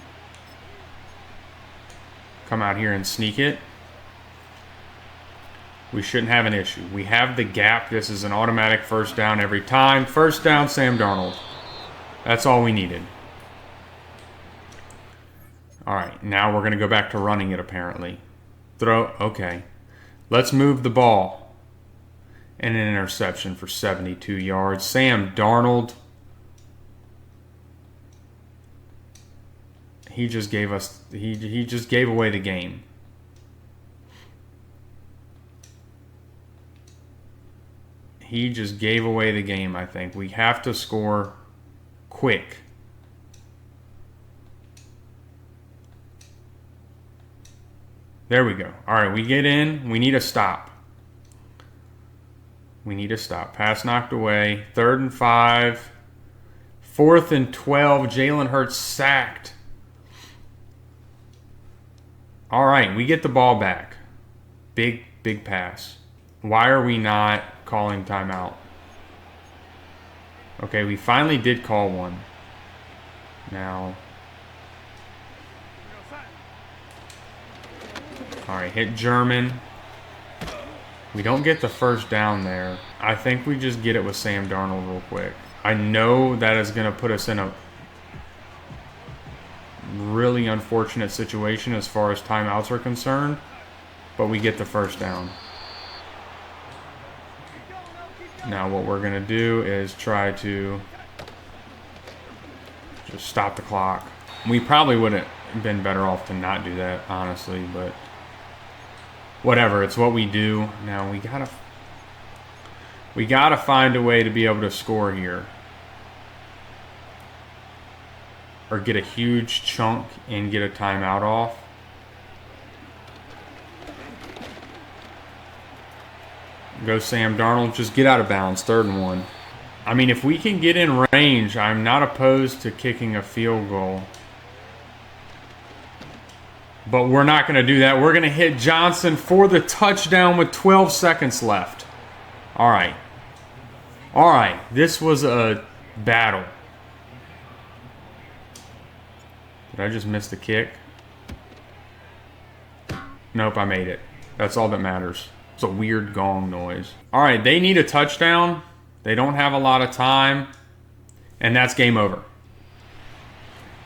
come out here and sneak it, we shouldn't have an issue. We have the gap. This is an automatic first down every time. First down, Sam Darnold. That's all we needed. All right, now we're going to go back to running it, apparently. Throw, okay. Let's move the ball. And an interception for 72 yards. Sam Darnold. He just gave us, he just gave away the game. He just gave away the game, I think. We have to score quick. There we go. All right, we get in. We need a stop. We need a stop. Pass knocked away. 3rd and 5. 4th and 12. Jalen Hurts sacked. All right, we get the ball back. Big pass. Why are we not calling timeout? Okay, we finally did call one. Now. All right, hit German. We don't get the first down there. I think we just get it with Sam Darnold real quick. I know that is going to put us in a really unfortunate situation as far as timeouts are concerned, but we get the first down. Now what we're going to do is try to just stop the clock. We probably would have been better off to not do that, honestly, but whatever, it's what we do. Now we gotta find a way to be able to score here. Or get a huge chunk and get a timeout off. Go Sam Darnold, just get out of bounds, 3rd and 1. I mean, if we can get in range, I'm not opposed to kicking a field goal. But we're not going to do that. We're going to hit Johnson for the touchdown with 12 seconds left. All right. All right. This was a battle. Did I just miss the kick? Nope, I made it. That's all that matters. It's a weird gong noise. All right, they need a touchdown. They don't have a lot of time. And that's game over.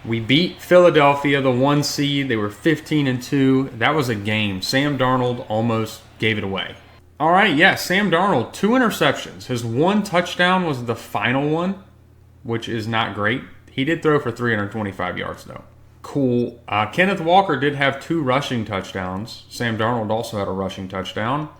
We beat Philadelphia, the 1 seed. They were 15-2. That was a game. Sam Darnold almost gave it away. All right, yeah, Sam Darnold, 2 interceptions. His 1 touchdown was the final one, which is not great. He did throw for 325 yards, though. Cool. Kenneth Walker did have 2 rushing touchdowns. Sam Darnold also had a rushing touchdown.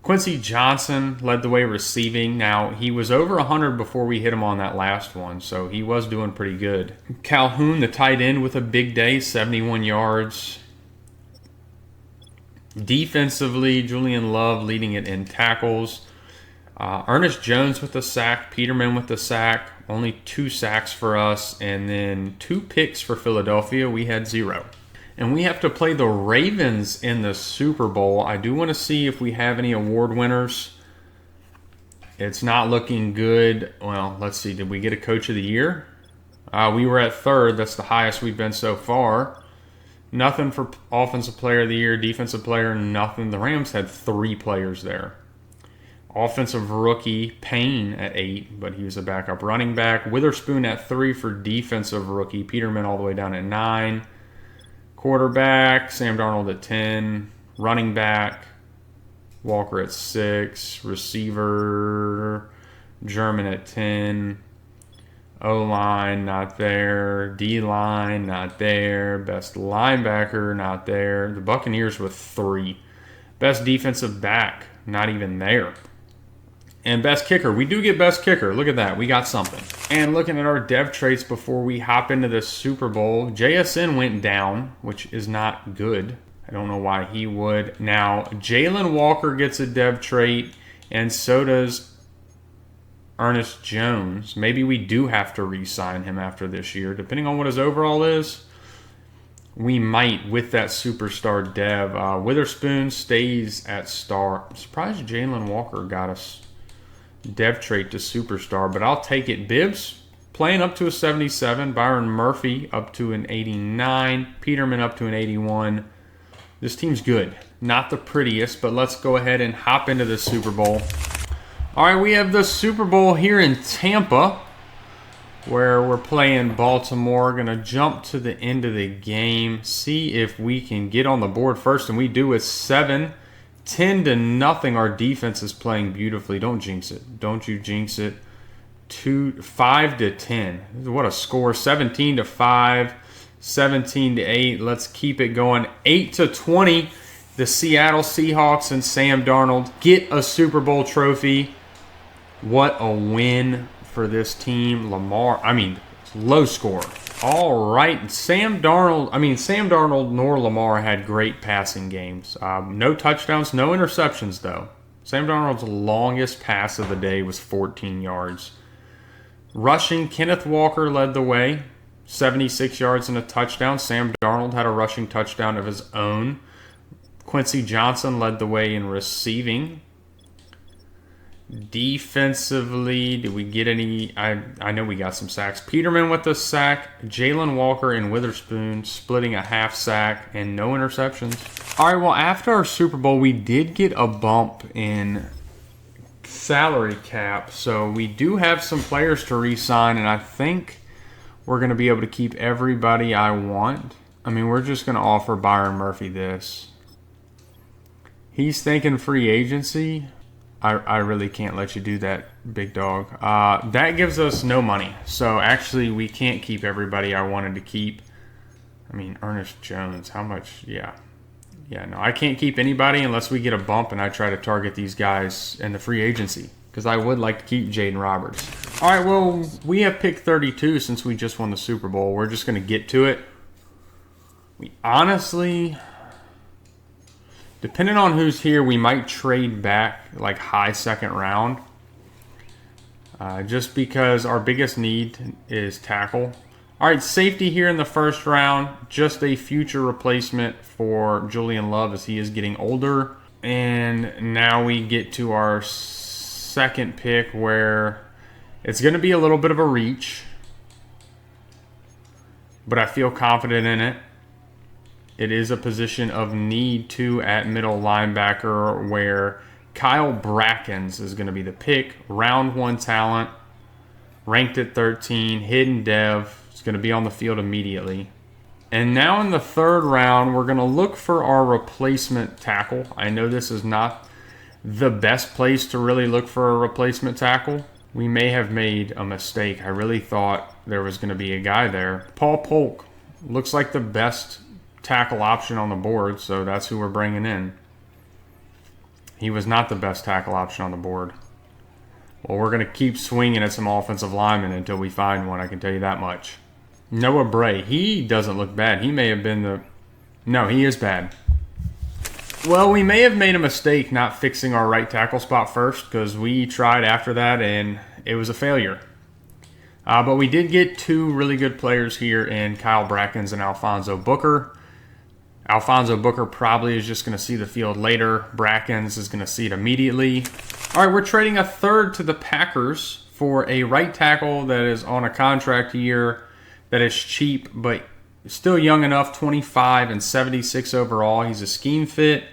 Quincy Johnson led the way receiving. Now, he was over 100 before we hit him on that last one, so he was doing pretty good. Calhoun, the tight end, with a big day, 71 yards. Defensively, Julian Love leading it in tackles. Ernest Jones with the sack. Peterman with the sack. Only 2 sacks for us. And then 2 picks for Philadelphia. We had 0. And we have to play the Ravens in the Super Bowl. I do want to see if we have any award winners. It's not looking good. Well, let's see. Did we get a Coach of the Year? We were at 3rd. That's the highest we've been so far. Nothing for Offensive Player of the Year, Defensive Player, nothing. The Rams had 3 players there. Offensive Rookie, Payne at 8, but he was a backup running back. Witherspoon at 3 for Defensive Rookie. Peterman all the way down at 9. Quarterback, Sam Darnold at 10. Running back, Walker at 6. Receiver, German at 10. O-line, not there. D-line, not there. Best linebacker, not there. The Buccaneers with 3. Best defensive back, not even there. And best kicker, we do get best kicker. Look at that, we got something. And looking at our dev traits before we hop into the Super Bowl, JSN went down, which is not good. I don't know why he would. Now, Jalen Walker gets a dev trait, and so does Ernest Jones. Maybe we do have to re-sign him after this year. Depending on what his overall is, we might with that superstar dev. Witherspoon stays at star. I'm surprised Jalen Walker got us dev trait to superstar, but I'll take it. Bibbs playing up to a 77. Byron Murphy up to an 89. Peterman up to an 81. This team's good. Not the prettiest, but let's go ahead and hop into the Super Bowl. All right, we have the Super Bowl here in Tampa, where we're playing Baltimore. Going to jump to the end of the game, see if we can get on the board first, and we do with 7. 10-0. Our defense is playing beautifully. Don't jinx it. Don't you jinx it. 5-10. What a score. 17-5. 17-8. Let's keep it going. 8-20. The Seattle Seahawks and Sam Darnold get a Super Bowl trophy. What a win for this team. Low score. All right, Sam Darnold nor Lamar had great passing games. No touchdowns, no interceptions, though. Sam Darnold's longest pass of the day was 14 yards. Rushing, Kenneth Walker led the way, 76 yards and a touchdown. Sam Darnold had a rushing touchdown of his own. Quincy Johnson led the way in receiving. Defensively, did we get any? I know we got some sacks. Peterman with the sack. Jalen Walker and Witherspoon splitting a half sack and no interceptions. All right, well, after our Super Bowl, we did get a bump in salary cap. So we do have some players to re-sign, and I think we're going to be able to keep everybody I want. We're just going to offer Byron Murphy this. He's thinking free agency. I really can't let you do that, big dog. That gives us no money. So actually, we can't keep everybody I wanted to keep. Ernest Jones, how much? Yeah, no, I can't keep anybody unless we get a bump and I try to target these guys in the free agency. Because I would like to keep Jaden Roberts. All right, well, we have pick 32 since we just won the Super Bowl. We're just going to get to it. We honestly... Depending on who's here, we might trade back like high second round. Just because our biggest need is tackle. All right, safety here in the first round. Just a future replacement for Julian Love as he is getting older. And now we get to our second pick where it's going to be a little bit of a reach, but I feel confident in it. It is a position of need too at middle linebacker where Kyle Brackens is going to be the pick. Round 1 talent, ranked at 13, hidden dev. It's going to be on the field immediately. And now in the third round, we're going to look for our replacement tackle. I know this is not the best place to really look for a replacement tackle. We may have made a mistake. I really thought there was going to be a guy there. Paul Polk looks like the best tackle option on the board, so that's who we're bringing in. He was not the best tackle option on the board. Well, we're going to keep swinging at some offensive linemen until we find one, I can tell you that much. Noah Bray, he doesn't look bad. He may have been the... No, he is bad. Well, we may have made a mistake not fixing our right tackle spot first because we tried after that and it was a failure. But we did get 2 really good players here in Kyle Brackens and Alfonso Booker. Alfonso Booker probably is just going to see the field later. Brackens is going to see it immediately. All right, we're trading a third to the Packers for a right tackle that is on a contract year that is cheap, but still young enough, 25 and 76 overall. He's a scheme fit.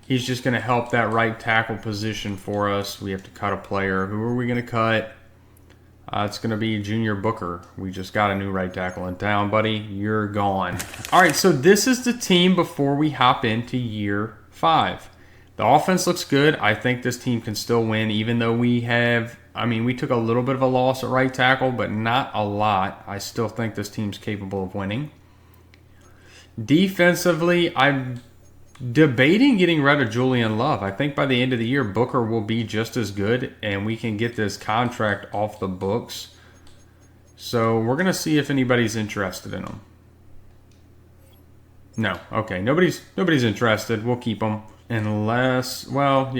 He's just going to help that right tackle position for us. We have to cut a player. Who are we going to cut? It's going to be Junior Booker. We just got a new right tackle in town, buddy. You're gone. All right, so this is the team before we hop into year 5. The offense looks good. I think this team can still win, even though we took a little bit of a loss at right tackle, but not a lot. I still think this team's capable of winning. Defensively, I'm debating getting rid of Julian Love. I think by the end of the year, Booker will be just as good, and we can get this contract off the books. So we're going to see if anybody's interested in him. No. Okay. Nobody's interested. We'll keep him. Unless, Booker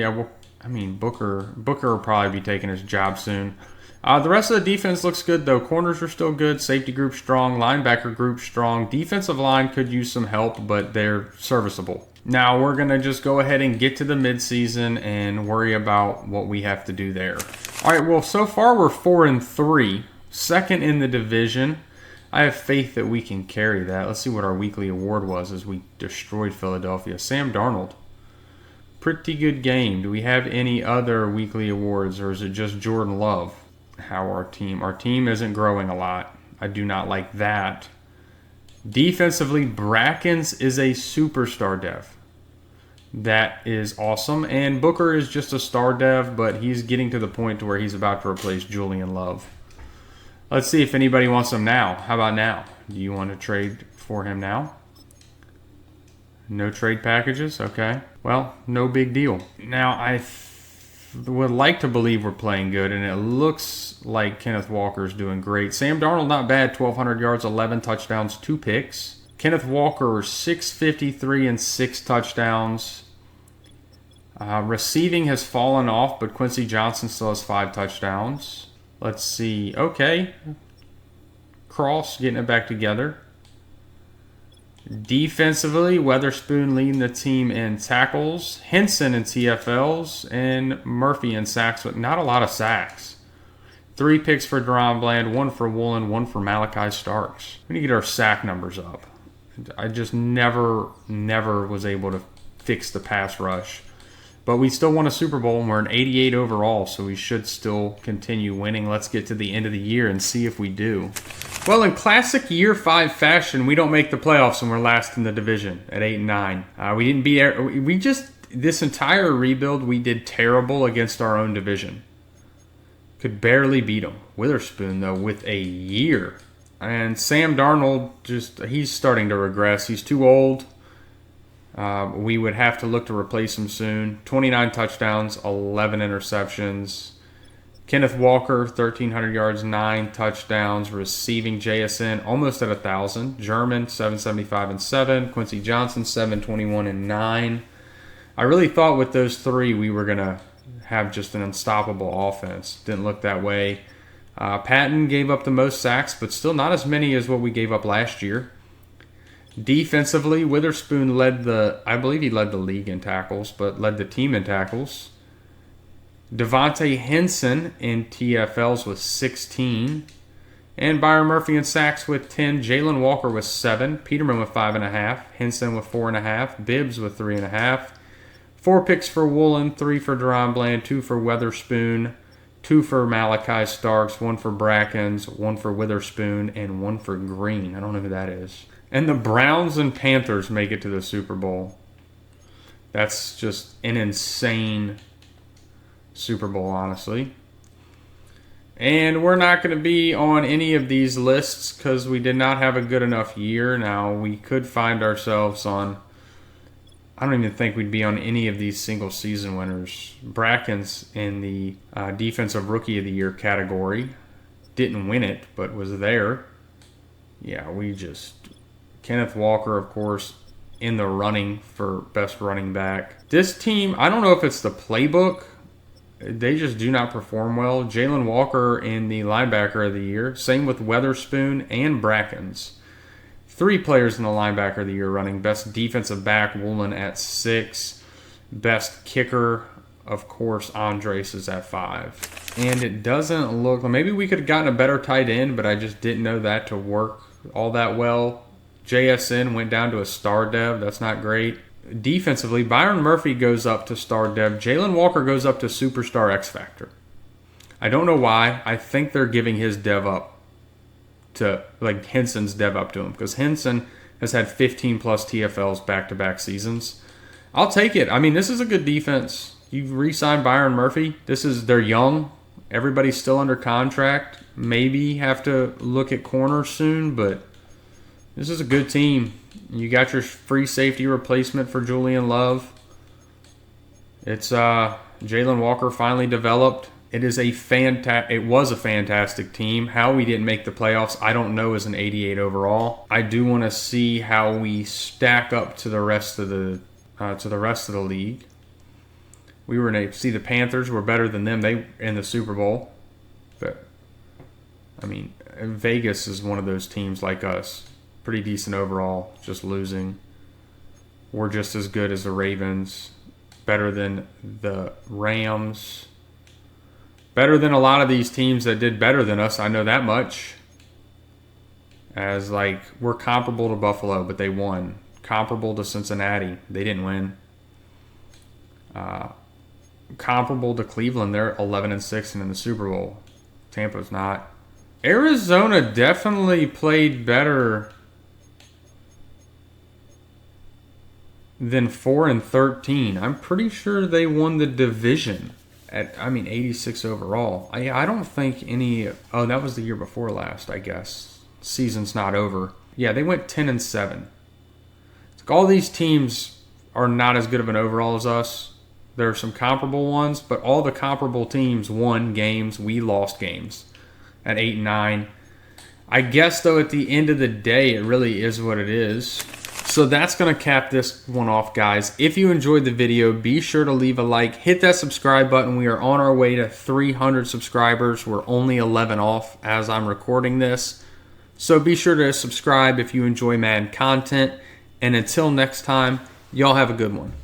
will probably be taking his job soon. The rest of the defense looks good, though. Corners are still good. Safety group strong. Linebacker group strong. Defensive line could use some help, but they're serviceable. Now we're going to just go ahead and get to the midseason and worry about what we have to do there. All right, well, so far we're 4-3. Second in the division. I have faith that we can carry that. Let's see what our weekly award was as we destroyed Philadelphia. Sam Darnold. Pretty good game. Do we have any other weekly awards, or is it just Jordan Love? How our team isn't growing a lot. I do not like that. Defensively, Brackens is a superstar dev. That is awesome. And Booker is just a star dev, but he's getting to the point to where he's about to replace Julian Love. Let's see if anybody wants him now. How about now? Do you want to trade for him now? No trade packages? Okay. Well, no big deal. Now, I would like to believe we're playing good, and it looks like Kenneth Walker's doing great. Sam Darnold, not bad. 1,200 yards, 11 touchdowns, 2 picks. Kenneth Walker, 653 and 6 touchdowns. Receiving has fallen off, but Quincy Johnson still has 5 touchdowns. Let's see. Okay. Cross getting it back together. Defensively, Weatherspoon leading the team in tackles, Henson in TFLs, and Murphy in sacks, but not a lot of sacks. 3 picks for Deron Bland, 1 for Woolen, 1 for Malachi Starks. We need to get our sack numbers up. I just never was able to fix the pass rush. But we still won a Super Bowl, and we're an 88 overall, so we should still continue winning. Let's get to the end of the year and see if we do. Well, in classic Year 5 fashion, we don't make the playoffs, and we're last in the division at 8-9. We didn't beat. This entire rebuild, we did terrible against our own division. Could barely beat them. Witherspoon, though, with a year. And Sam Darnold, he's starting to regress. He's too old. We would have to look to replace him soon. 29 touchdowns, 11 interceptions. Kenneth Walker, 1,300 yards, 9 touchdowns. Receiving JSN, almost at 1,000. German, 775 and 7. Quincy Johnson, 721 and 9. I really thought with those 3 we were going to have just an unstoppable offense. Didn't look that way. Patton gave up the most sacks, but still not as many as what we gave up last year. Defensively, Witherspoon I believe he led the league in tackles, but led the team in tackles. Devontae Henson in TFLs with 16. And Byron Murphy in sacks with 10. Jalen Walker with 7. Peterman with 5.5. Henson with 4.5. Bibbs with 3.5. 4 picks for Woolen, 3 for Deron Bland, 2 for Weatherspoon, 2 for Malachi Starks, 1 for Brackens, 1 for Witherspoon, and 1 for Green. I don't know who that is. And the Browns and Panthers make it to the Super Bowl. That's just an insane Super Bowl, honestly. And we're not going to be on any of these lists because we did not have a good enough year. Now, we could find ourselves on... I don't even think we'd be on any of these single season winners. Brackens in the Defensive Rookie of the Year category. Didn't win it, but was there. Yeah, Kenneth Walker, of course, in the running for best running back. This team, I don't know if it's the playbook. They just do not perform well. Jalen Walker in the linebacker of the year. Same with Weatherspoon and Brackens. 3 players in the linebacker of the year running. Best defensive back, Woolen at 6. Best kicker, of course, Andres is at 5. And it doesn't look... Maybe we could have gotten a better tight end, but I just didn't know that to work all that well. JSN went down to a star dev. That's not great. Defensively, Byron Murphy goes up to star dev. Jalen Walker goes up to superstar X Factor. I don't know why. I think they're giving his dev up to, like, Henson's dev up to him, because Henson has had 15 plus TFLs back-to-back seasons. I'll take it. I mean, this is a good defense. You re-sign Byron Murphy. They're young. Everybody's still under contract. Maybe have to look at corners soon, but this is a good team. You got your free safety replacement for Julian Love. It's Jalen Walker finally developed. It was a fantastic team. How we didn't make the playoffs, I don't know, as an 88 overall. I do want to see how we stack up to the rest of the league. We were to see the Panthers were better than them. They in the Super Bowl. But I mean, Vegas is one of those teams like us. Pretty decent overall, just losing. We're just as good as the Ravens. Better than the Rams. Better than a lot of these teams that did better than us. I know that much. As, like, we're comparable to Buffalo, but they won. Comparable to Cincinnati. They didn't win. Comparable to Cleveland. They're 11-6 and in the Super Bowl. Tampa's not. Arizona definitely played better than 4-13. I'm pretty sure they won the division at 86 overall. I don't think any... Oh, that was the year before last, I guess. Season's not over. Yeah, they went 10-7. It's like all these teams are not as good of an overall as us. There are some comparable ones, but all the comparable teams won games. We lost games at 8-9. I guess, though, at the end of the day, it really is what it is. So that's going to cap this one off, guys. If you enjoyed the video, be sure to leave a like. Hit that subscribe button. We are on our way to 300 subscribers. We're only 11 off as I'm recording this. So be sure to subscribe if you enjoy Madden content. And until next time, y'all have a good one.